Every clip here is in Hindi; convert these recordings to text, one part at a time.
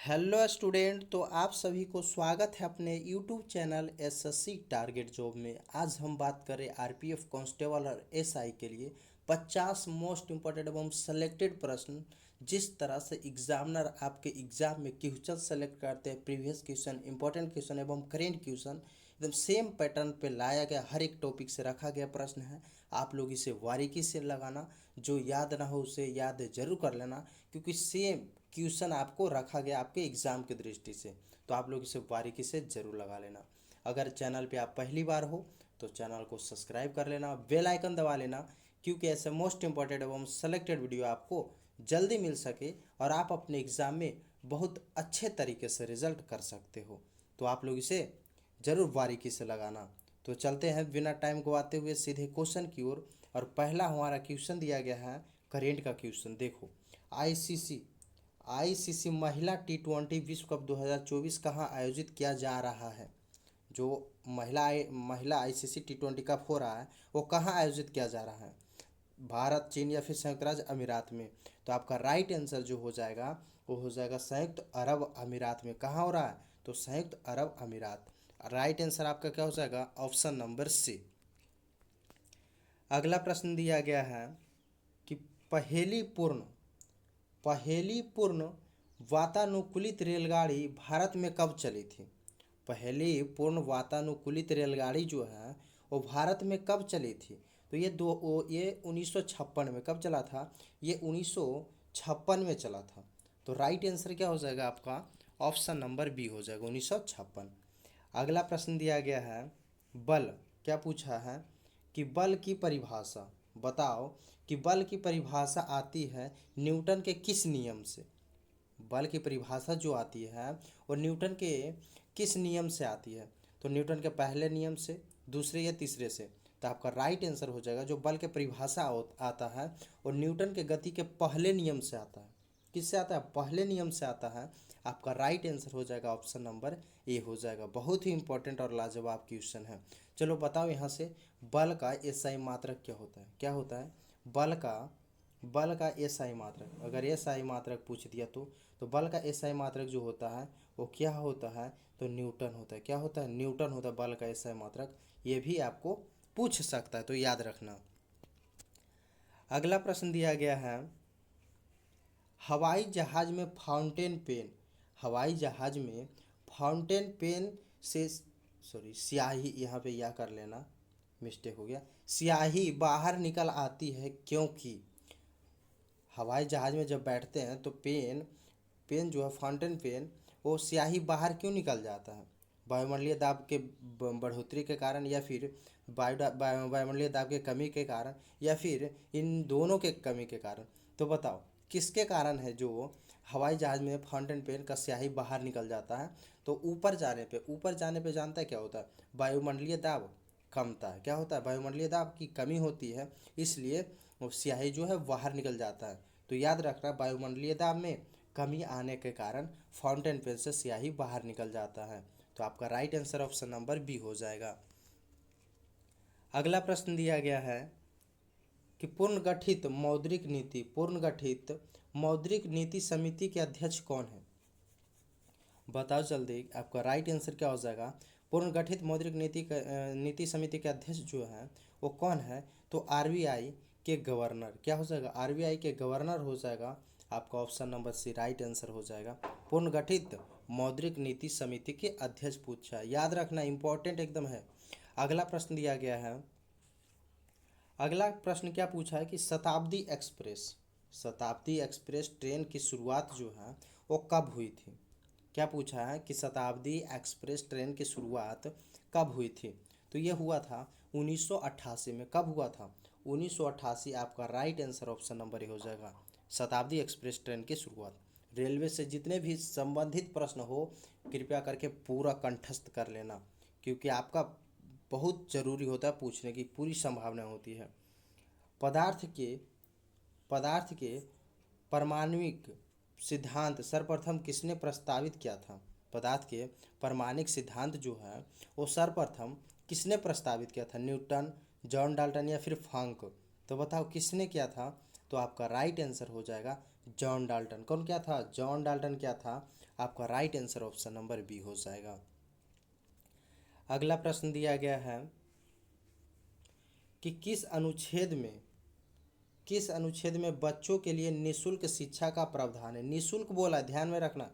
हेलो स्टूडेंट, तो आप सभी को स्वागत है अपने YouTube channel SSC target job में। आज हम बात करें आरपीएफ कांस्टेबल और एसआई के लिए 50 मोस्ट इम्पोर्टेंट एवं सेलेक्टेड प्रश्न। जिस तरह से एग्जामिनर आपके एग्जाम में क्वेश्चन सेलेक्ट करते हैं, प्रीवियस क्वेश्चन, इंपॉर्टेंट क्वेश्चन एवं करेंट क्वेश्चन एकदम सेम पैटर्न पे लाया गया, हर एक टॉपिक से रखा गया प्रश्न है। आप लोग इसे बारीकी से लगाना, जो याद ना हो उसे याद जरूर कर लेना, क्योंकि सेम क्वेश्चन आपको रखा गया आपके एग्ज़ाम की दृष्टि से। तो आप लोग इसे बारीकी से ज़रूर लगा लेना। अगर चैनल पे आप पहली बार हो तो चैनल को सब्सक्राइब कर लेना, बेल आइकन दबा लेना, क्योंकि ऐसे मोस्ट इंपॉर्टेंट एवं सेलेक्टेड वीडियो आपको जल्दी मिल सके और आप अपने एग्ज़ाम में बहुत अच्छे तरीके से रिजल्ट कर सकते हो। तो आप लोग इसे ज़रूर बारीकी से लगाना। तो चलते हैं बिना टाइम गवाते हुए सीधे क्वेश्चन की ओर। और पहला हमारा क्वेश्चन दिया गया है करेंट का क्वेश्चन। देखो, आईसीसी आईसीसी महिला टी20 विश्व कप 2024 कहाँ आयोजित किया जा रहा है। जो महिला आईसीसी टी20 कप हो रहा है वो कहाँ आयोजित किया जा रहा है, भारत, चीन या फिर संयुक्त राज्य अमीरात में। तो आपका राइट आंसर जो हो जाएगा वो हो जाएगा संयुक्त अरब अमीरात में। कहाँ हो रहा है, तो संयुक्त अरब अमीरात। राइट आंसर आपका क्या हो जाएगा, ऑप्शन नंबर सी। अगला प्रश्न दिया गया है कि पहेली पूर्ण पहेली पूर्ण वातानुकूलित रेलगाड़ी भारत में कब चली थी। पहली पूर्ण वातानुकूलित रेलगाड़ी जो है वो भारत में कब चली थी। तो ये 1956 में कब चला था, ये 1956 में चला था। तो राइट आंसर क्या हो जाएगा आपका, ऑप्शन नंबर बी हो जाएगा 1956। अगला प्रश्न दिया गया है बल। क्या पूछा है कि बल की परिभाषा बताओ, कि बल की परिभाषा आती है न्यूटन के किस नियम से। बल की परिभाषा जो आती है वो न्यूटन के किस नियम से आती है। तो न्यूटन के पहले नियम से, दूसरे या तीसरे से। तो आपका राइट आंसर हो जाएगा जो बल के परिभाषा आता है और न्यूटन के गति के पहले नियम से आता है। किससे आता है, पहले नियम से आता है। आपका राइट आंसर हो जाएगा ऑप्शन नंबर ए हो जाएगा। बहुत ही इंपॉर्टेंट और लाजवाब क्वेश्चन है। चलो बताओ यहाँ से, बल का एसआई मात्रक क्या होता है। क्या होता है बल का एसआई मात्रक। अगर एसआई मात्रक पूछ दिया तो बल का एसआई मात्रक जो होता है वो क्या होता है, तो न्यूटन होता है। क्या होता है, न्यूटन होता है बल का एसआई मात्रक। ये भी आपको पूछ सकता है, तो याद रखना। अगला प्रश्न दिया गया है हवाई जहाज में फाउंटेन पेन। हवाई जहाज में फाउंटेन पेन से, सॉरी स्याही, यहाँ पे या कर लेना, मिस्टेक हो गया, स्याही बाहर निकल आती है क्योंकि। हवाई जहाज में जब बैठते हैं तो पेन पेन जो है फाउंटेन पेन, वो स्याही बाहर क्यों निकल जाता है, वायुमंडलीय दाब के बढ़ोतरी के कारण, या फिर वायुमंडलीय दाब के कमी के कारण, या फिर इन दोनों के कमी के कारण। तो बताओ किसके कारण है जो हवाई जहाज में फाउंटेन पेन का स्याही बाहर निकल जाता है। तो ऊपर जाने पे जानता है क्या होता है, वायुमंडलीय दाब कमता है। क्या होता है, वायुमंडलीय दाब की कमी होती है, इसलिए वो स्याही जो है बाहर निकल जाता है। तो याद रखना, वायुमंडलीय दाब में कमी आने के कारण फाउंटेन पेन से स्याही बाहर निकल जाता है। तो आपका right answer option number B हो जाएगा। अगला प्रश्न दिया गया है कि पुनर्गठित मौद्रिक नीति समिति के अध्यक्ष कौन है। बताओ जल्दी, आपका राइट आंसर क्या हो जाएगा। पुनर्गठित मौद्रिक नीति समिति के अध्यक्ष जो है वो कौन है, तो आरबीआई के गवर्नर। क्या हो जाएगा, आरबीआई के गवर्नर हो जाएगा। आपका option number C right answer हो जाएगा। पुनर्गठित मौद्रिक नीति समिति के अध्यक्ष पूछा है, याद रखना, इंपॉर्टेंट एकदम है। अगला प्रश्न दिया गया है, अगला प्रश्न क्या पूछा है कि शताब्दी एक्सप्रेस ट्रेन की शुरुआत जो है वो कब हुई थी। क्या पूछा है कि शताब्दी एक्सप्रेस ट्रेन की शुरुआत कब हुई थी। तो ये हुआ था 1988 में। कब हुआ था, 1988। आपका right answer option number A हो जाएगा। शताब्दी एक्सप्रेस ट्रेन की शुरुआत। रेलवे से जितने भी संबंधित प्रश्न हो कृपया करके पूरा कंठस्थ कर लेना, क्योंकि आपका बहुत ज़रूरी होता है, पूछने की पूरी संभावना होती है। पदार्थ के पदार्थ के परमाणविक सिद्धांत सर्वप्रथम किसने प्रस्तावित किया था। पदार्थ के परमाणिक सिद्धांत जो है वो सर्वप्रथम किसने प्रस्तावित किया था, न्यूटन, जॉन डाल्टन या फिर फ्रांक। तो बताओ किसने किया था, तो आपका राइट आंसर हो जाएगा जॉन डाल्टन। कौन क्या था? जॉन डाल्टन क्या था? आपका right answer option number B हो जाएगा। अगला प्रश्न दिया गया है कि किस अनुच्छेद में बच्चों के लिए निःशुल्क शिक्षा का प्रावधान है? निःशुल्क बोला, ध्यान में रखना,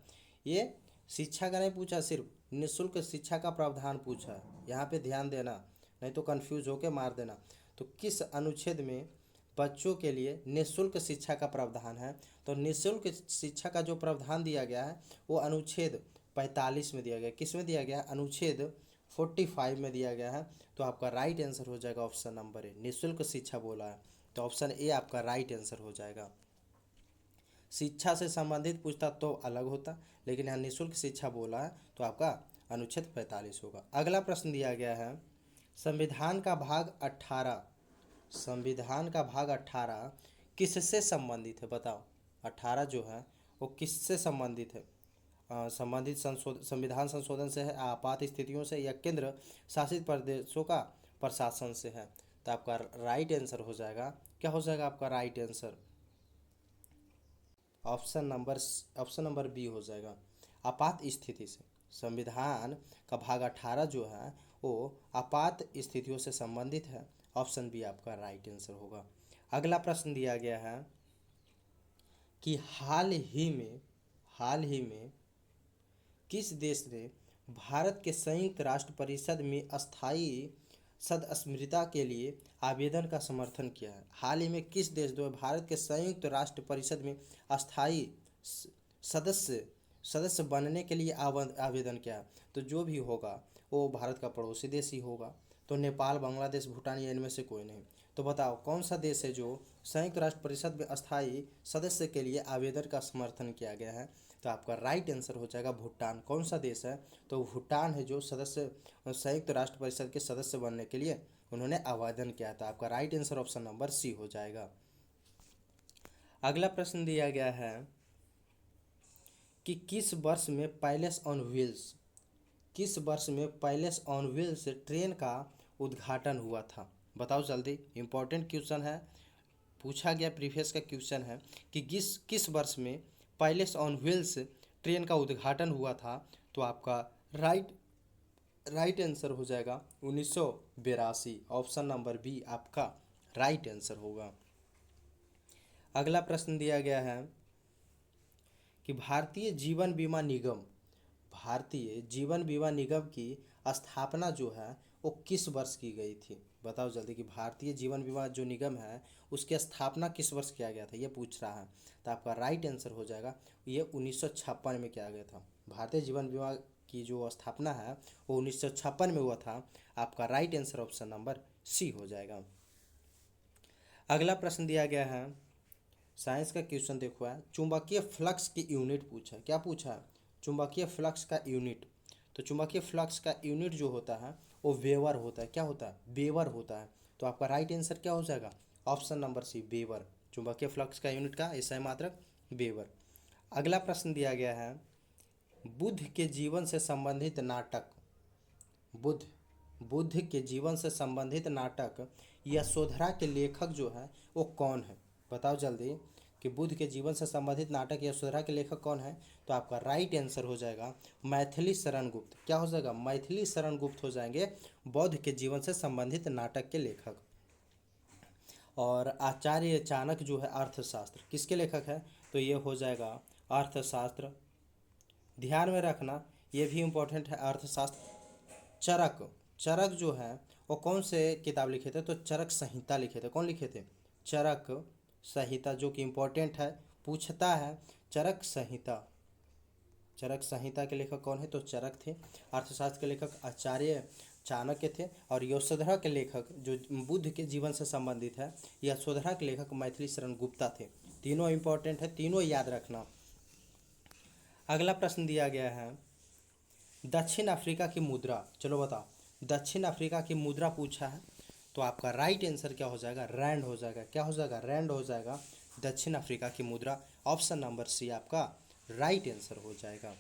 ये शिक्षा का नहीं पूछा, सिर्फ निःशुल्क शिक्षा का प्रावधान पूछा है। यहाँ पे ध्यान देना, नहीं तो कंफ्यूज होके मार देना। तो किस अनुच्छेद में बच्चों के लिए निःशुल्क शिक्षा का प्रावधान है? तो निःशुल्क शिक्षा का जो प्रावधान दिया गया है वो अनुच्छेद 45 में दिया गया। किस में दिया गया है? अनुच्छेद 45 में दिया गया है। तो आपका राइट आंसर हो जाएगा ऑप्शन नंबर ए, निःशुल्क शिक्षा बोला है, तो ऑप्शन ए आपका राइट आंसर हो जाएगा। शिक्षा से संबंधित पूछता तो अलग होता, लेकिन यहाँ निःशुल्क शिक्षा बोला है तो आपका अनुच्छेद 45 होगा। अगला प्रश्न दिया गया है संविधान का भाग 18 किससे संबंधित है? बताओ, 18 जो है वो किससे संबंधित है? संबंधित संविधान संशोधन से है, आपात स्थितियों से, या केंद्र शासित प्रदेशों का प्रशासन से है? तो आपका राइट आंसर हो जाएगा, क्या हो जाएगा आपका right answer? Option number B हो जाएगा, आपात स्थिति से। संविधान का भाग 18 जो है वो आपात स्थितियों से संबंधित है। ऑप्शन बी आपका राइट आंसर होगा। अगला प्रश्न दिया गया है कि हाल ही में किस देश ने भारत के संयुक्त राष्ट्र परिषद में अस्थायी सदस्यता के लिए आवेदन का समर्थन किया है? हाल ही में किस देश द्वारा भारत के संयुक्त राष्ट्र परिषद में अस्थायी सदस्य बनने के लिए आवेदन किया है? तो जो भी होगा वो भारत का पड़ोसी देश ही होगा। तो नेपाल, बांग्लादेश, भूटान, या इनमें से कोई नहीं। तो बताओ कौन सा देश है जो संयुक्त राष्ट्र परिषद में अस्थायी सदस्य के लिए आवेदन का समर्थन किया गया है? तो आपका राइट आंसर हो जाएगा भूटान। कौन सा देश है? तो भूटान है जो संयुक्त राष्ट्र परिषद के सदस्य बनने के लिए उन्होंने आवेदन किया था। आपका right answer option number C हो जाएगा। अगला प्रश्न दिया गया है कि किस वर्ष में पैलेस ऑन व्हील्स ट्रेन का उद्घाटन हुआ था? बताओ जल्दी, इंपॉर्टेंट क्वेश्चन है, पूछा गया प्रीवियस का क्वेश्चन है कि किस वर्ष में पैलेस ऑन व्हील्स ट्रेन का उद्घाटन हुआ था? तो आपका राइट आंसर हो जाएगा 1982। ऑप्शन नंबर बी आपका राइट आंसर होगा। अगला प्रश्न दिया गया है कि भारतीय जीवन बीमा निगम की स्थापना जो है वो किस वर्ष की गई थी? बताओ जल्दी कि भारतीय जीवन बीमा जो निगम है उसकी स्थापना किस वर्ष किया गया था, ये पूछ रहा है। तो आपका राइट आंसर हो जाएगा ये 1956 में किया गया था। भारतीय जीवन बीमा की जो स्थापना है वो 1956 में हुआ था। आपका right answer option number C हो जाएगा। अगला प्रश्न दिया गया है, साइंस का क्वेश्चन देखो है, चुंबकीय फ्लक्स की यूनिट पूछा है। क्या पूछा है? चुंबकीय फ्लक्स का यूनिट। तो चुंबकीय फ्लक्स का यूनिट जो होता है वो वेबर होता है। क्या होता है? वेबर होता है। तो आपका राइट आंसर क्या हो जाएगा? Option number C, weber. चुंबकीय फ्लक्स का यूनिट का एसआई मात्रक वेबर। अगला प्रश्न दिया गया है, बुद्ध के जीवन से संबंधित नाटक बुद्ध के जीवन से संबंधित नाटक यशोधरा के लेखक जो है वो कौन है? बताओ जल्दी कि बुद्ध के जीवन से संबंधित नाटक यशोधरा के लेखक कौन है? तो आपका राइट आंसर हो जाएगा मैथिली शरण गुप्त। क्या हो जाएगा? मैथिली शरण गुप्त हो जाएंगे बौद्ध के जीवन से संबंधित नाटक के लेखक। और आचार्य चाणक्य जो है अर्थशास्त्र, किसके लेखक है? तो ये हो जाएगा अर्थशास्त्र। ध्यान में रखना, ये भी इम्पोर्टेंट है अर्थशास्त्र। चरक जो है वो कौन से किताब लिखे थे? तो चरक संहिता लिखे थे। कौन लिखे थे? चरक संहिता, जो कि इम्पोर्टेंट है, पूछता है चरक संहिता के लेखक कौन है? तो चरक थे। अर्थशास्त्र के लेखक आचार्य चाणक्य थे। और यशोधरा के लेखक जो बुद्ध के जीवन से संबंधित है, यशोधरा के लेखक मैथिली शरण गुप्ता थे। तीनों इम्पोर्टेंट है, तीनों याद रखना। अगला प्रश्न दिया गया है, दक्षिण अफ्रीका की मुद्रा। चलो बताओ, दक्षिण अफ्रीका की मुद्रा पूछा है। तो आपका राइट आंसर क्या हो जाएगा? रैंड हो जाएगा। क्या हो जाएगा? रैंड हो जाएगा दक्षिण अफ्रीका की मुद्रा। ऑप्शन नंबर सी आपका राइट आंसर हो जाएगा।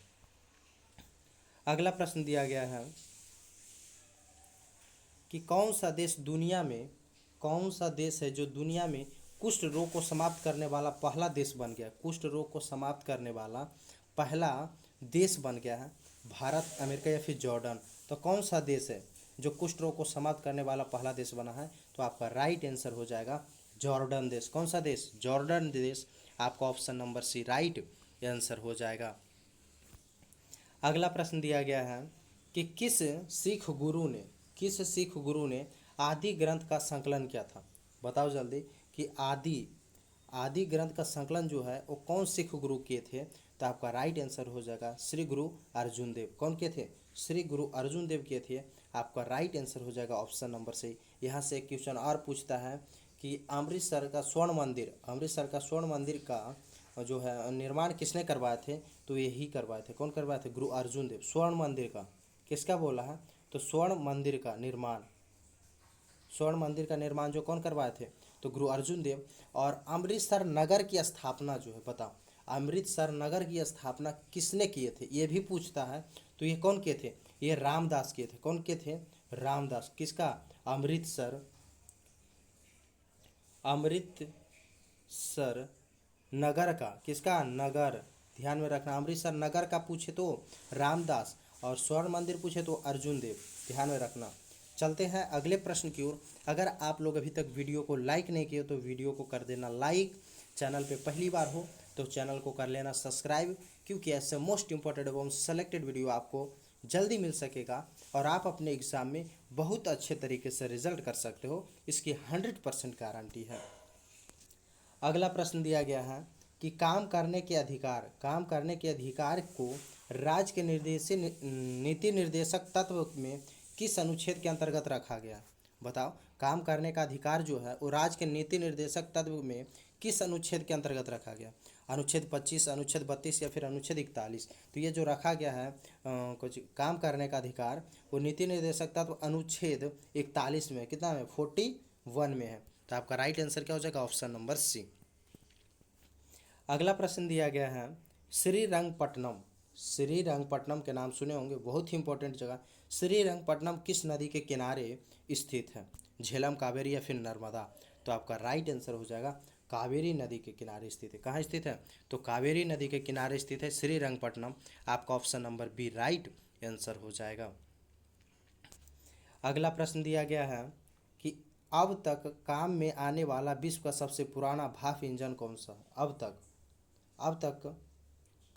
अगला प्रश्न दिया गया है कि कौन सा देश है जो दुनिया में कुष्ठ रोग को समाप्त करने वाला पहला देश बन गया। कुष्ठ रोग को समाप्त करने वाला पहला देश बन गया है भारत, अमेरिका या फिर जॉर्डन। तो कौन सा देश है जो कुष्ठ रोग को समाप्त करने वाला पहला देश बना है? तो आपका राइट आंसर हो जाएगा जॉर्डन देश। कौन सा देश? जॉर्डन देश। आपका option number C right answer हो जाएगा। अगला प्रश्न दिया गया है कि किस सिख गुरु ने आदि ग्रंथ का संकलन किया था? बताओ जल्दी कि आदि ग्रंथ का संकलन जो है वो कौन सिख गुरु किए थे? तो आपका राइट आंसर हो जाएगा श्री गुरु अर्जुन देव। कौन किए थे? श्री गुरु अर्जुन देव किए थे। आपका राइट आंसर हो जाएगा ऑप्शन नंबर सी। यहाँ से एक क्वेश्चन और पूछता है कि अमृतसर का स्वर्ण मंदिर का जो है निर्माण किसने करवाए थे? तो यही करवाए थे। कौन करवाए थे? गुरु अर्जुन देव। स्वर्ण मंदिर का किसका बोला है? तो स्वर्ण मंदिर का निर्माण जो कौन करवाए थे? तो गुरु अर्जुन देव। और अमृतसर नगर की स्थापना जो है, बताओ अमृतसर नगर की स्थापना किसने किए थे? ये भी पूछता है। तो ये कौन किए थे? ये रामदास किए थे। कौन किए थे? रामदास। किसका? अमृतसर नगर का। किसका? नगर। ध्यान में रखना, अमृतसर नगर का पूछे तो रामदास और स्वर्ण मंदिर पूछे तो अर्जुन देव। ध्यान में रखना। चलते हैं अगले प्रश्न की ओर। अगर आप लोग अभी तक वीडियो को लाइक नहीं किए तो वीडियो को कर देना लाइक। चैनल पे पहली बार हो तो चैनल को कर लेना सब्सक्राइब, क्योंकि ऐसे मोस्ट इंपॉर्टेंट एवं सेलेक्टेड वीडियो आपको जल्दी मिल सकेगा और आप अपने एग्ज़ाम में बहुत अच्छे तरीके से रिजल्ट कर सकते हो, इसकी 100% गारंटी है। अगला प्रश्न दिया गया है कि काम करने के अधिकार को राज्य के नीति निर्देशक तत्व में किस अनुच्छेद के अंतर्गत रखा गया? बताओ, काम करने का अधिकार जो है वो राज्य के नीति निर्देशक तत्व में किस अनुच्छेद के अंतर्गत रखा गया? अनुच्छेद 25, अनुच्छेद 32 या फिर अनुच्छेद 41? तो ये जो रखा गया है कुछ काम करने का अधिकार, वो नीति निर्देशक तत्व अनुच्छेद 41 में, कितना में? 41 में है। तो आपका राइट आंसर क्या हो जाएगा? Option number C. अगला प्रश्न दिया गया है श्रीरंगपट्टनम के नाम सुने होंगे, बहुत ही इंपॉर्टेंट जगह। श्रीरंगपट्टनम किस नदी के किनारे स्थित है? झेलम, कावेरी या फिर नर्मदा? तो आपका राइट आंसर हो जाएगा कावेरी नदी के किनारे स्थित है। कहाँ स्थित है? तो कावेरी नदी के किनारे स्थित है श्रीरंगपट्टनम। आपका option number B right answer हो जाएगा। अगला प्रश्न दिया गया है कि अब तक काम में आने वाला विश्व का सबसे पुराना भाप इंजन कौन सा है? अब तक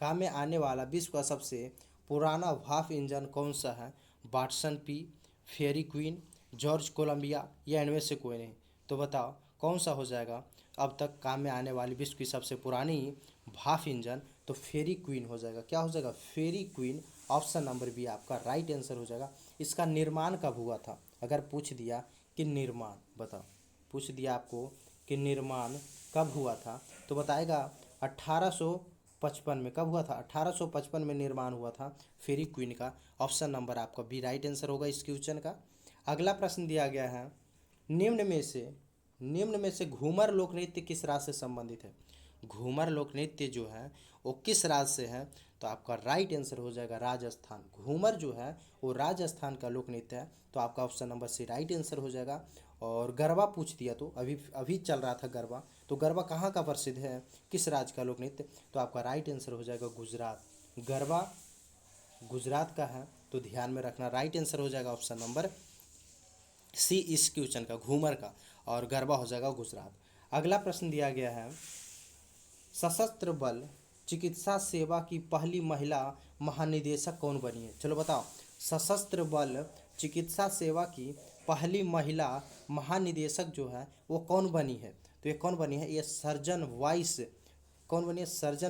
काम में आने वाला विश्व का सबसे पुराना भाप इंजन कौन सा है? वाटसन पी, फेरी क्वीन, जॉर्ज कोलंबिया या इनमें से कोई नहीं? तो बताओ कौन सा हो जाएगा अब तक काम में आने वाली विश्व की सबसे पुरानी भाप इंजन? तो फेरी क्वीन हो जाएगा। क्या हो जाएगा? फेरी क्वीन। ऑप्शन नंबर बी आपका राइट आंसर हो जाएगा। इसका निर्माण कब हुआ था? अगर पूछ दिया कि निर्माण, बताओ पूछ दिया आपको कि निर्माण कब हुआ था, तो बताएगा 1855 में। कब हुआ था? 1855 में निर्माण हुआ था फेरी क्वीन का। ऑप्शन नंबर आपका बी राइट आंसर होगा इस क्वेश्चन का। अगला प्रश्न दिया गया है निम्न में से घूमर लोक नृत्य किस राज्य से संबंधित है? घूमर लोक नृत्य जो है वो किस राज्य से है? तो आपका राइट आंसर हो जाएगा राजस्थान। घूमर जो है वो राजस्थान का लोक नृत्य है। तो आपका option number C right answer हो जाएगा। और गरबा पूछ दिया तो अभी चल रहा था गरबा, तो गरबा कहाँ का प्रसिद्ध है, किस राज्य का लोक नृत्य? तो आपका राइट आंसर हो जाएगा गुजरात। गरबा गुजरात का है, तो ध्यान में रखना। राइट आंसर हो जाएगा ऑप्शन नंबर सी इस क्वेश्चन का, घूमर का, और गरबा हो जाएगा गुजरात। अगला प्रश्न दिया गया है सशस्त्र बल चिकित्सा सेवा की पहली महिला महानिदेशक कौन बनी है? चलो बताओ, सशस्त्र बल चिकित्सा सेवा की पहली महिला महानिदेशक जो है वो कौन बनी है? तो ये कौन बनी है? ये सर्जन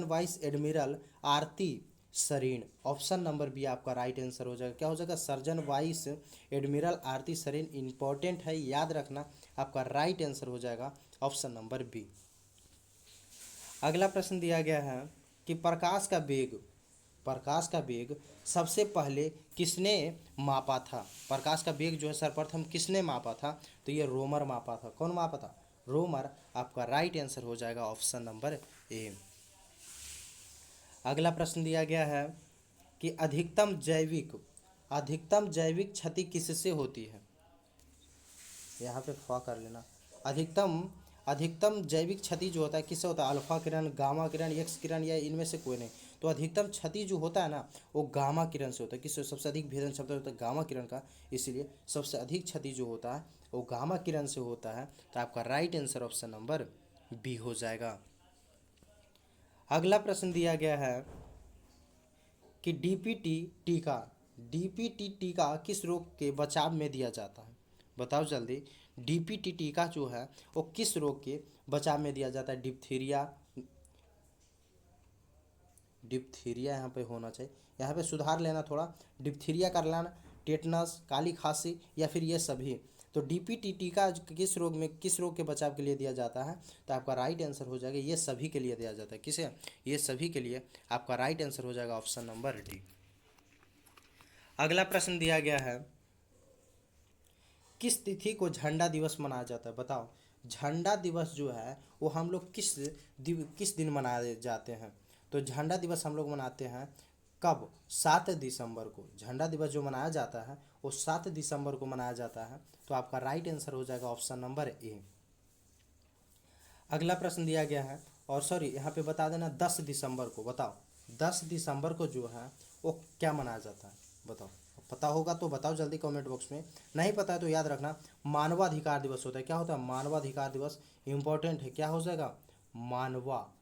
वाइस एडमिरल आरती सरीन। ऑप्शन नंबर बी आपका राइट आंसर हो जाएगा। क्या हो जाएगा? सर्जन वाइस एडमिरल आरती सरीन। इंपॉर्टेंट है, याद रखना। आपका राइट आंसर हो जाएगा ऑप्शन नंबर बी। अगला प्रश्न दिया गया है कि प्रकाश का वेग सबसे पहले किसने मापा था? प्रकाश का वेग जो है सर्वप्रथम किसने मापा था? तो ये रोमर मापा था। कौन मापा था? रोमर। आपका राइट आंसर हो जाएगा ऑप्शन नंबर ए। अगला प्रश्न दिया गया है कि अधिकतम जैविक क्षति किससे होती है? यहाँ पे फॉ कर लेना। अधिकतम जैविक क्षति जो होता है किससे होता है? अल्फा किरण, गामा किरण, एक्स किरण या इनमें से कोई नहीं। तो अधिकतम क्षति जो होता है ना वो गामा किरण से होता है। किससे? सबसे अधिक भेदन क्षमता होता है गामा किरण का, इसीलिए सबसे अधिक क्षति जो होता है वो गामा किरण से होता है। तो आपका right answer option number B हो जाएगा। अगला प्रश्न दिया गया है कि डीपीटी टीका किस रोग के बचाव में दिया जाता है? बताओ जल्दी। डीपीटी टीका जो है वो किस रोग के बचाव में दिया जाता है? डिप्थीरिया यहाँ पे होना चाहिए, यहाँ पे सुधार लेना थोड़ा। डिप्थीरिया का लेना, टेटनस, काली खांसी या फिर ये सभी। तो डीपीटी टीका किस रोग में, किस रोग के बचाव के लिए दिया जाता है? तो आपका राइट आंसर हो जाएगा ये सभी के लिए दिया जाता है। किसे? ये सभी के लिए। आपका राइट आंसर हो जाएगा ऑप्शन नंबर डी। अगला प्रश्न दिया गया है, किस तिथि को झंडा दिवस मनाया जाता है? बताओ। झंडा दिवस जो है वो हम लोग किस दिन मनाए जाते हैं? तो झंडा दिवस हम लोग मनाते हैं कब? 7 दिसंबर को। झंडा दिवस जो मनाया जाता है वो 7 दिसंबर को मनाया जाता है। तो आपका राइट आंसर हो जाएगा ऑप्शन नंबर ए। अगला प्रश्न दिया गया है, और सॉरी यहाँ पे बता देना 10 दिसंबर को। बताओ 10 दिसंबर को जो है वो क्या मनाया जाता है? बताओ। पता होगा तो बताओ जल्दी कमेंट बॉक्स में, नहीं पता है तो याद रखना मानवाधिकार दिवस होता है। क्या होता है? मानवाधिकार दिवस। इंपॉर्टेंट है, क्या हो जाएगा? मानवाधिकार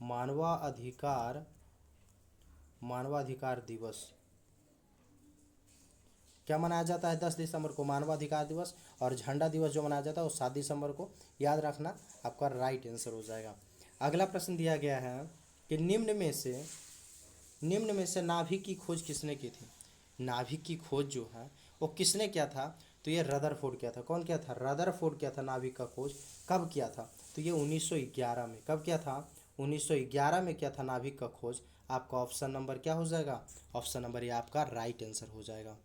मानवाधिकार मानवाधिकार दिवस क्या मनाया जाता है? 10 दिसंबर को मानवाधिकार दिवस। और झंडा दिवस जो मनाया जाता है वो 7 दिसंबर को। याद रखना, आपका राइट आंसर हो जाएगा। अगला प्रश्न दिया गया है कि निम्न में से नाभिक की खोज किसने की थी? नाभिक की खोज जो है वो किसने किया था? तो ये रदरफोर्ड किया था। कौन किया था? रदरफोर्ड किया था नाभिक का खोज। कब किया था? तो ये 1911 में। कब किया था? 1911 में किया था नाभिक का खोज। आपका ऑप्शन नंबर क्या हो जाएगा? ऑप्शन नंबर ये आपका राइट आंसर हो जाएगा।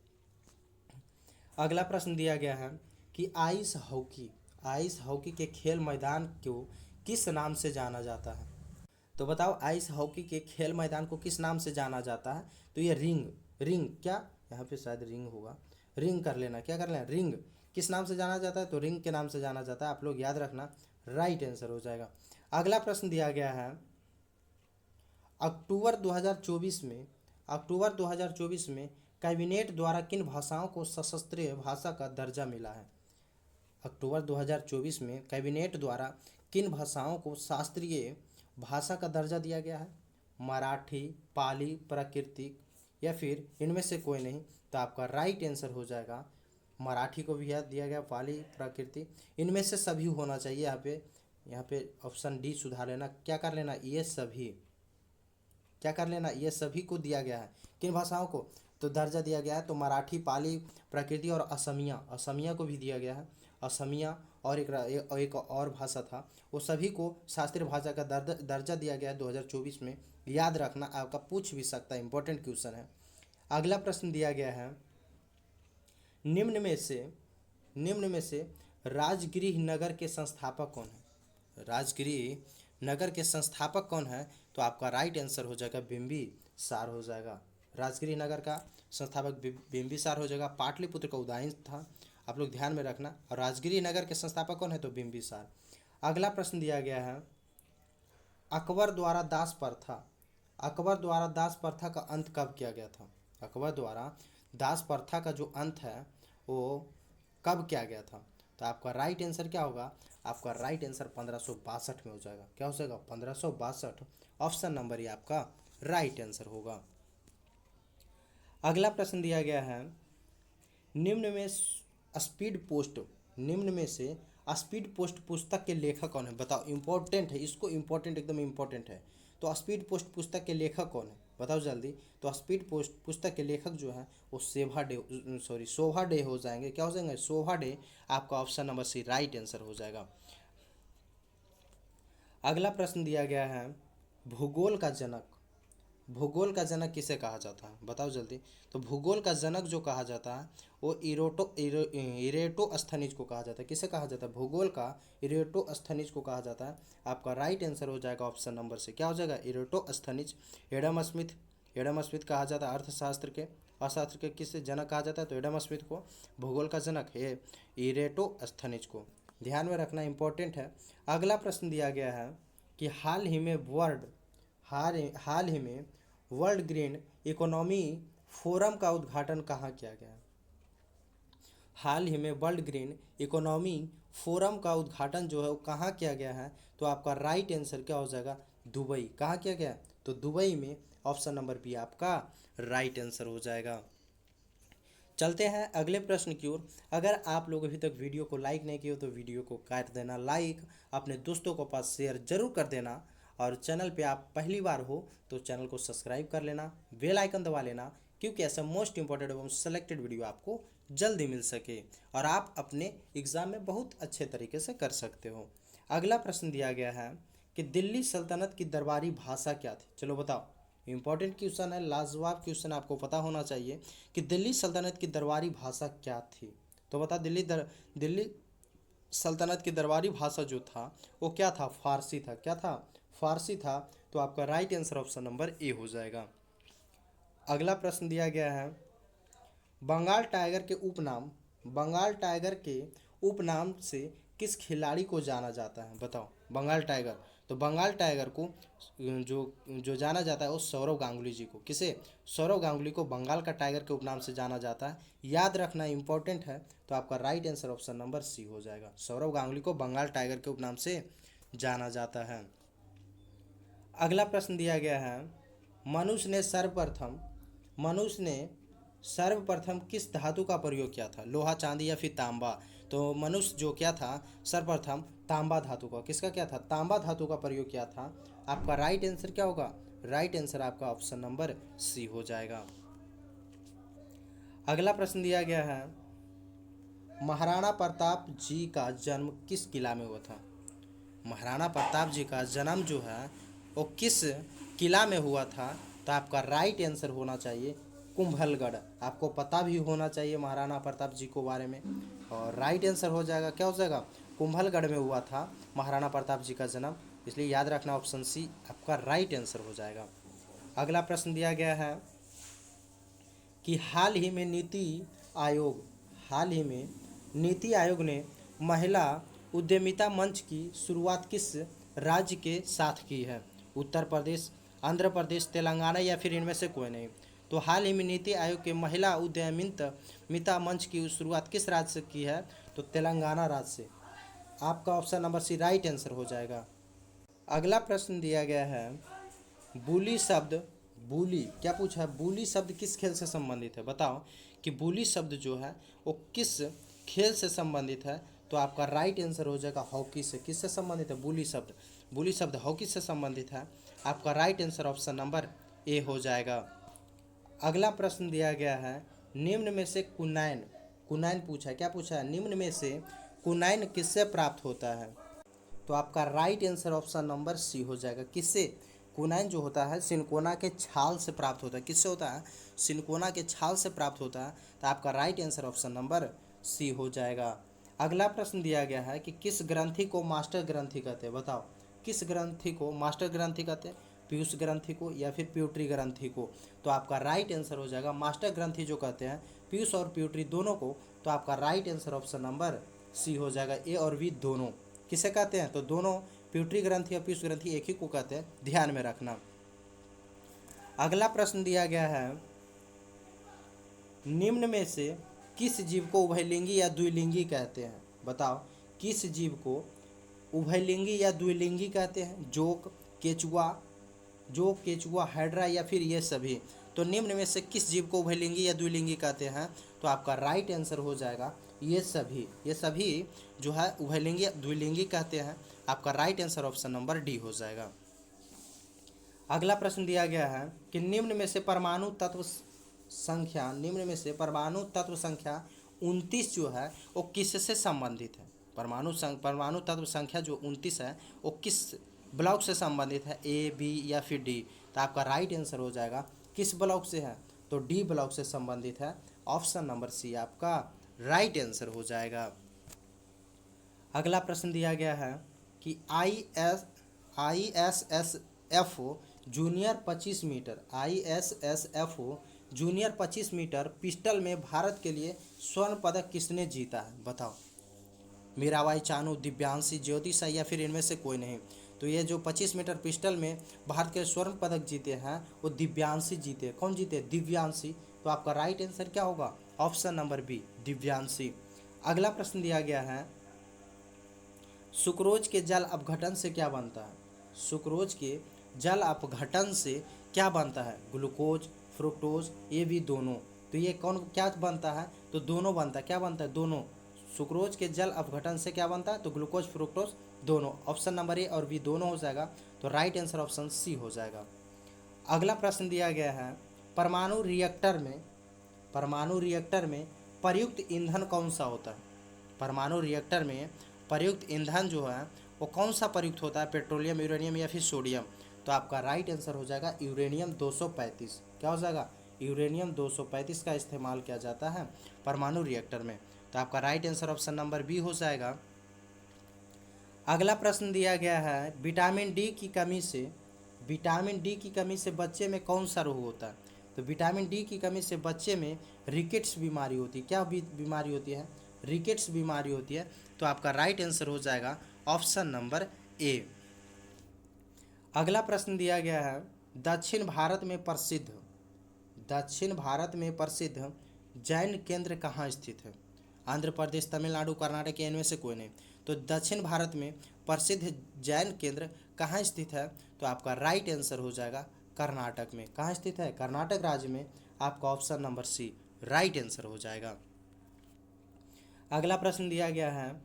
अगला प्रश्न दिया गया है कि आइस हॉकी के खेल मैदान को किस नाम से जाना जाता है? तो बताओ आइस हॉकी के खेल मैदान को किस नाम से जाना जाता है? तो ये रिंग क्या, यहाँ पे शायद रिंग होगा, रिंग कर लेना। क्या कर लेना? रिंग। किस नाम से जाना जाता है? तो रिंग के नाम से जाना जाता है। आप लोग याद रखना, राइट आंसर हो जाएगा। अगला प्रश्न दिया गया है, अक्टूबर 2024 में कैबिनेट द्वारा किन भाषाओं को सशस्त्रीय भाषा का दर्जा मिला है? अक्टूबर 2024 में कैबिनेट द्वारा किन भाषाओं को शास्त्रीय भाषा का दर्जा दिया गया है? मराठी, पाली, प्राकृतिक या फिर इनमें से कोई नहीं। तो आपका राइट आंसर हो जाएगा, मराठी को भी याद दिया गया, पाली, प्राकृतिक, इनमें से सभी होना चाहिए। यहाँ पे ऑप्शन डी सुधार लेना। क्या कर लेना? ये सभी। क्या कर लेना? ये सभी को दिया गया है। किन भाषाओं को तो दर्जा दिया गया है? तो मराठी, पाली, प्राकृतिक और असमिया को भी दिया गया है। असमिया और एक और भाषा था, वो सभी को शास्त्रीय भाषा का दर्जा दिया गया है 2024 में। याद रखना, आपका पूछ भी सकता है, इंपॉर्टेंट क्वेश्चन है। अगला प्रश्न दिया गया है, निम्न में से राजगृह नगर के संस्थापक कौन है? राजगृह नगर के संस्थापक कौन है? तो आपका राइट आंसर हो जाएगा बिंबिसार हो जाएगा। राजगृह नगर का संस्थापक बिंबिसार हो जाएगा। पाटलिपुत्र का उदयन था, आप लोग ध्यान में रखना। और राजगृह नगर के संस्थापक कौन है? तो बिंबिसार। अगला प्रश्न दिया गया है, अकबर द्वारा दास प्रथा का अंत कब किया गया था? अकबर द्वारा दास प्रथा का जो अंत है वो कब किया गया था? तो आपका राइट आंसर क्या होगा? आपका राइट आंसर 1562 में हो जाएगा। क्या हो जाएगा? 1562। ऑप्शन नंबर ये आपका राइट आंसर होगा। अगला प्रश्न दिया गया है, निम्न में से स्पीड पोस्ट पुस्तक के लेखक कौन है? बताओ। इंपॉर्टेंट है, इसको इंपॉर्टेंट, एकदम इंपॉर्टेंट है। तो स्पीड पोस्ट पुस्तक के लेखक कौन है? बताओ जल्दी। तो स्पीड पोस्ट पुस्तक के लेखक जो है वो शोभा डे हो जाएंगे। क्या हो जाएंगे? शोभा डे। आपका option number C right answer हो जाएगा। अगला प्रश्न दिया गया है, भूगोल का जनक किसे कहा जाता है? बताओ जल्दी। तो भूगोल का जनक जो कहा जाता है वो इरेटोस्थनीज को कहा जाता है। किसे कहा जाता है? भूगोल का इरेटोस्थनीज को कहा जाता है। आपका राइट आंसर हो जाएगा ऑप्शन नंबर से। क्या हो जाएगा? इरेटोस्थनीज। एडम स्मिथ कहा जाता है अर्थशास्त्र के किस जनक कहा जाता है? तो एडम स्मिथ को भूगोल का जनक है इरेटोस्थनीज को। ध्यान में रखना, इंपॉर्टेंट है। अगला प्रश्न दिया गया है कि हाल ही में वर्ल्ड ग्रीन इकोनॉमी फोरम का उद्घाटन कहाँ किया गया है? हाल ही में वर्ल्ड ग्रीन इकोनॉमी फोरम का उद्घाटन जो है वो कहाँ किया गया है? तो आपका राइट आंसर क्या हो जाएगा? दुबई। कहाँ किया गया? तो दुबई में। ऑप्शन नंबर बी आपका राइट आंसर हो जाएगा। चलते हैं अगले प्रश्न की ओर। अगर आप लोग अभी तक वीडियो को लाइक नहीं किए हो तो वीडियो को कर देना लाइक, अपने दोस्तों को पास शेयर जरूर कर देना, और चैनल पे आप पहली बार हो तो चैनल को सब्सक्राइब कर लेना, बेल आइकन दबा लेना, क्योंकि ऐसा मोस्ट इंपॉर्टेंट एवं सेलेक्टेड वीडियो आपको जल्दी मिल सके और आप अपने एग्ज़ाम में बहुत अच्छे तरीके से कर सकते हो। अगला प्रश्न दिया गया है कि दिल्ली सल्तनत की दरबारी भाषा क्या थी? चलो बताओ, इंपॉर्टेंट क्वेश्चन है, लाजवाब क्वेश्चन, आपको पता होना चाहिए कि दिल्ली सल्तनत की दरबारी भाषा क्या थी। तो बता, दिल्ली सल्तनत की दरबारी भाषा जो था वो क्या था? फारसी था। क्या था? फारसी था। तो आपका right answer option number A हो जाएगा। अगला प्रश्न दिया गया है, बंगाल टाइगर के उपनाम से किस खिलाड़ी को जाना जाता है? बताओ, बंगाल टाइगर। तो बंगाल टाइगर को जो जो जाना जाता है वो सौरव गांगुली जी को। किसे? सौरव गांगुली को बंगाल का टाइगर के उपनाम से जाना जाता है। याद रखना, इंपॉर्टेंट है। तो आपका right answer option number C हो जाएगा। सौरव गांगुली को बंगाल टाइगर के उपनाम से जाना जाता है। अगला प्रश्न दिया गया है, मनुष्य ने सर्वप्रथम किस धातु का प्रयोग किया था? लोहा, चांदी या फिर तांबा? तो मनुष्य जो क्या था, सर्वप्रथम तांबा धातु का, किसका क्या था? तांबा धातु का प्रयोग किया था। आपका राइट आंसर क्या होगा? राइट आंसर आपका ऑप्शन नंबर सी हो जाएगा। अगला प्रश्न दिया गया है, महाराणा प्रताप जी का जन्म किस किला में हुआ था? महाराणा प्रताप जी का जन्म जो है वो किस किला में हुआ था? तो आपका राइट आंसर होना चाहिए कुंभलगढ़। आपको पता भी होना चाहिए महाराणा प्रताप जी को बारे में, और राइट आंसर हो जाएगा, क्या हो जाएगा? कुंभलगढ़ में हुआ था महाराणा प्रताप जी का जन्म, इसलिए याद रखना ऑप्शन सी आपका राइट आंसर हो जाएगा। अगला प्रश्न दिया गया है कि हाल ही में नीति आयोग ने महिला उद्यमिता मंच की शुरुआत किस राज्य के साथ की है? उत्तर प्रदेश, आंध्र प्रदेश, तेलंगाना या फिर इनमें से कोई नहीं? तो हाल ही में नीति आयोग के महिला उद्यमिता मंच की शुरुआत किस राज्य से की है? तो तेलंगाना राज्य से। आपका option number C right answer हो जाएगा। अगला प्रश्न दिया गया है, बूली क्या पूछा है? बूली शब्द किस खेल से संबंधित है? बताओ कि बूली शब्द जो है वो किस खेल से संबंधित है? तो आपका राइट आंसर हो जाएगा हॉकी से। किससे संबंधित है बूली शब्द हॉकी से संबंधित है। आपका right answer option number A हो जाएगा। अगला प्रश्न दिया गया है, निम्न में से कुनैन पूछा है। क्या पूछा है? निम्न में से कुनैन किससे प्राप्त होता है? तो आपका right answer option number C हो जाएगा। किससे? कुनैन जो होता है सिनकोना के छाल से प्राप्त होता है। किससे होता है? सिनकोना के छाल से प्राप्त होता है। तो आपका right answer option number C हो जाएगा। अगला प्रश्न दिया गया है कि किस ग्रंथि को मास्टर ग्रंथि कहते हैं? बताओ, किस ग्रंथि को मास्टर ग्रंथि कहते हैं? पीयूष ग्रंथि को या फिर प्यूटरी ग्रंथि को? तो आपका राइट आंसर हो जाएगा मास्टर ग्रंथि जो कहते हैं पीयूष और प्यूटरी दोनों को। तो आपका right answer option number C हो जाएगा। ए और बी दोनों किसे कहते हैं? तो दोनों प्यूटरी ग्रंथि और पीयूष ग्रंथि एक ही को कहते हैं, ध्यान में रखना। अगला प्रश्न दिया गया है, निम्न में से किस जीव को उभयलिंगी या द्विलिंगी कहते हैं? बताओ, किस जीव को उभयलिंगी या द्विलिंगी कहते हैं? जोक, केचुआ, हाइड्रा या फिर ये सभी? तो निम्न में से किस जीव को उभयलिंगी या द्विलिंगी कहते हैं? तो आपका राइट आंसर हो जाएगा ये सभी जो है उभयलिंगी या द्विलिंगी कहते हैं। आपका right answer option number D हो जाएगा। अगला प्रश्न दिया गया है कि निम्न में से परमाणु तत्व संख्या 29 जो है वो किससे संबंधित है? परमाणु तत्व संख्या जो 29 है वो किस ब्लॉक से संबंधित है? ए, बी या फिर डी? तो आपका राइट आंसर हो जाएगा किस ब्लॉक से है? तो डी ब्लॉक से संबंधित है। ऑप्शन नंबर सी आपका राइट आंसर हो जाएगा। अगला प्रश्न दिया गया है कि ISSF जूनियर 25 मीटर पिस्टल में भारत के लिए स्वर्ण पदक किसने जीता है? बताओ, मीराबाई चानू, दिव्यांशी, ज्योतिषा या फिर इनमें से कोई नहीं। तो ये जो 25 मीटर पिस्टल में भारत के स्वर्ण पदक जीते हैं वो दिव्यांशी जीते। कौन जीते? दिव्यांशी। तो आपका राइट आंसर क्या होगा? Option number B, Divyanshi. अगला प्रश्न दिया गया है, सुक्रोज के जल अपघटन से क्या बनता है? सुक्रोज के जल अपघटन से क्या बनता है? ग्लूकोज, फ्रुक्टोज, ये भी दोनों। तो ये कौन क्या बनता है? तो दोनों बनता है। क्या बनता है? दोनों। सुक्रोज के जल अपघटन से क्या बनता है? तो ग्लूकोज, फ्रुक्टोज दोनों। ऑप्शन नंबर ए और बी दोनों हो जाएगा। तो राइट आंसर ऑप्शन सी हो जाएगा। अगला प्रश्न दिया गया है, परमाणु रिएक्टर में प्रयुक्त ईंधन कौन सा होता है? परमाणु रिएक्टर में प्रयुक्त ईंधन जो है वो कौन सा प्रयुक्त होता है? पेट्रोलियम, यूरेनियम या फिर सोडियम? तो आपका राइट आंसर हो जाएगा यूरेनियम 235। क्या हो जाएगा? यूरेनियम 235 का इस्तेमाल किया जाता है परमाणु रिएक्टर में। तो आपका right answer option number B हो जाएगा। अगला प्रश्न दिया गया है, विटामिन डी की कमी से बच्चे में कौन सा रोग होता है? तो विटामिन डी की कमी से बच्चे में रिकेट्स बीमारी होती है। क्या बीमारी होती है? रिकेट्स बीमारी होती है। तो आपका राइट आंसर हो जाएगा ऑप्शन नंबर ए। अगला प्रश्न दिया गया है, दक्षिण भारत में प्रसिद्ध जैन केंद्र कहाँ स्थित है? आंध्र प्रदेश, तमिलनाडु, कर्नाटक या इनमें से कोई नहीं। तो दक्षिण भारत में प्रसिद्ध जैन केंद्र कहाँ स्थित है? तो आपका राइट आंसर हो जाएगा कर्नाटक में। कहाँ स्थित है? कर्नाटक राज्य में। आपका option number C right answer हो जाएगा। अगला प्रश्न दिया गया है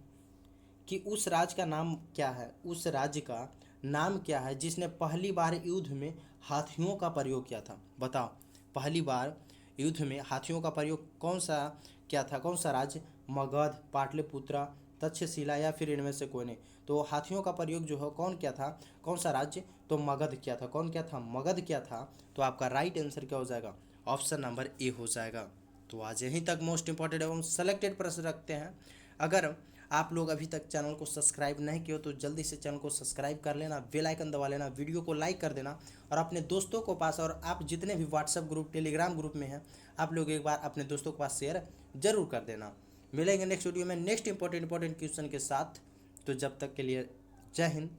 कि उस राज्य का नाम क्या है? उस राज्य का नाम क्या है जिसने पहली बार युद्ध में हाथियों का प्रयोग किया था? बताओ, पहली बार युद्ध में हाथियों का प्रयोग कौन सा क्या था? कौन सा राज्य? मगध, पाटलिपुत्रा, तक्षशिला या फिर इनमें से कोई नहीं। तो हाथियों का प्रयोग जो है कौन किया था? कौन सा राज्य? तो मगध किया था। कौन किया था? मगध किया था। तो आपका राइट आंसर क्या हो जाएगा? ऑप्शन नंबर ए हो जाएगा। तो आज यहीं तक मोस्ट इंपॉर्टेंट एवं सेलेक्टेड प्रश्न रखते हैं। अगर आप लोग अभी तक चैनल को सब्सक्राइब नहीं किए हो तो जल्दी से चैनल को सब्सक्राइब कर लेना, बेल आइकन दबा लेना, वीडियो को लाइक कर देना और अपने दोस्तों को पास, और आप जितने भी व्हाट्सएप ग्रुप, टेलीग्राम ग्रुप में हैं आप लोग एक बार अपने दोस्तों के पास शेयर जरूर कर देना। मिलेंगे नेक्स्ट वीडियो में नेक्स्ट इंपॉर्टेंट क्वेश्चन के साथ। तो जब तक के लिए जय हिंद,